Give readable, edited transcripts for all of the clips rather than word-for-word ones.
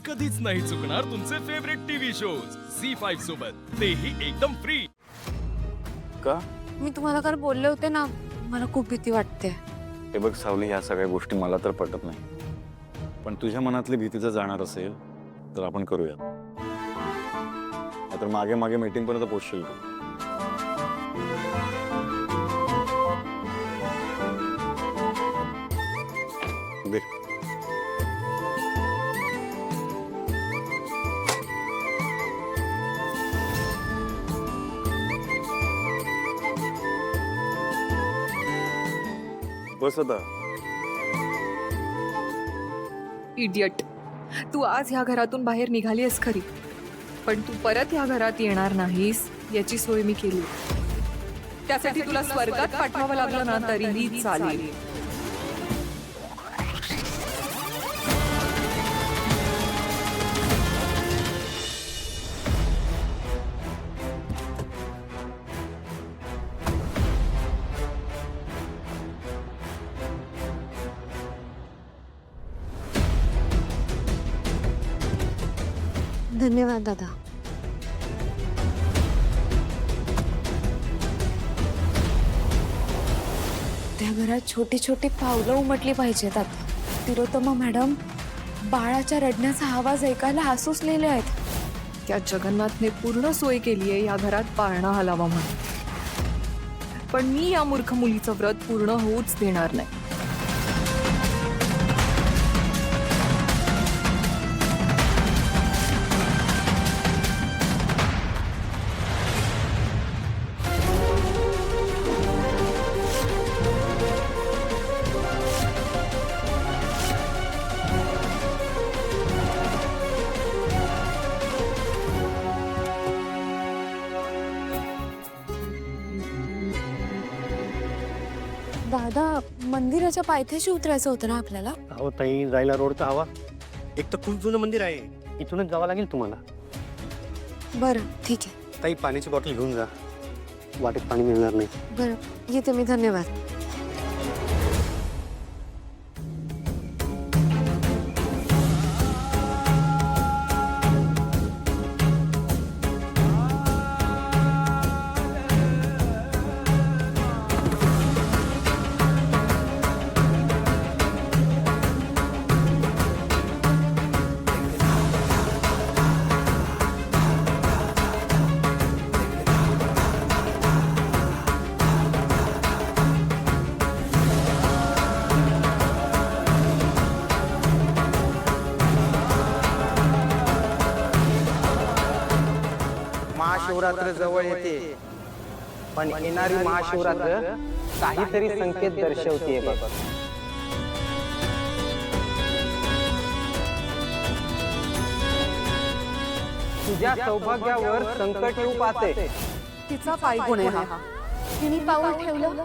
कधीच नाही चुकणार तुमचे फेवरेट टीव्ही शोज झी5 सोबत, तेही एकदम फ्री. का? मी तुम्हाला काल बोलले होते ना, मला खूप भीती वाटते. हे बघ सावली, ह्या सगळ्या गोष्टी मला तर पटत नाही, पण तुझ्या मनातली भीती जर जाणार असेल तर आपण करूया. नाहीतर मागे मागे मीटिंग पर्यंत पोहोचशील तू. दे. बस आता. इडियट, तू आज ह्या घरातून बाहेर निघालीस खरी, पण तू परत ह्या घरात येणार नाहीस याची सोय मी केली. त्यासाठी तुला स्वर्गात पाठवावं लागलं ना तरीही चालेल. धन्यवाद दादा. त्या घरात छोटी छोटी पावलं उमटली पाहिजेत आता. तिरोत्तमा मॅडम बाळाच्या रडण्याचा आवाज ऐकायला आसुसलेले आहेत. त्या जगन्नाथने पूर्ण सोय केली आहे या घरात पाळणा हलावा म्हणून, पण मी या मूर्ख मुलीचं व्रत पूर्ण होऊच देणार नाही. दादा, मंदिराच्या पायथ्याशी उतरायचं होतं ना आपल्याला? अहो ताई, जायला रोड तर हवा. एक तर खूप जुनं मंदिर आहे. इथूनच जावं लागेल तुम्हाला. बरं ठीक आहे. ताई पाण्याची बॉटल घेऊन जा. वाटेत पाणी मिळणार नाही. बरं येते मी. धन्यवाद. महाशिवरात्र जवळ येते, पण येणारी महाशिवरात्र काहीतरी संकेत दर्शवते बघ. तुझ्या सौभाग्यावर संकट येऊ पाहते. तिचा पाय कोण आहे हा? तिने पाऊल ठेवलं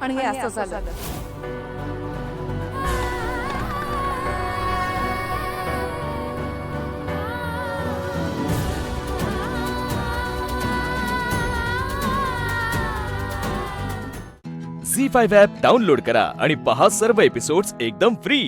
आणि हे असं झालं. झी5 ॲप डाउनलोड करा आणि पहा सर्व एपिसोड्स एकदम फ्री.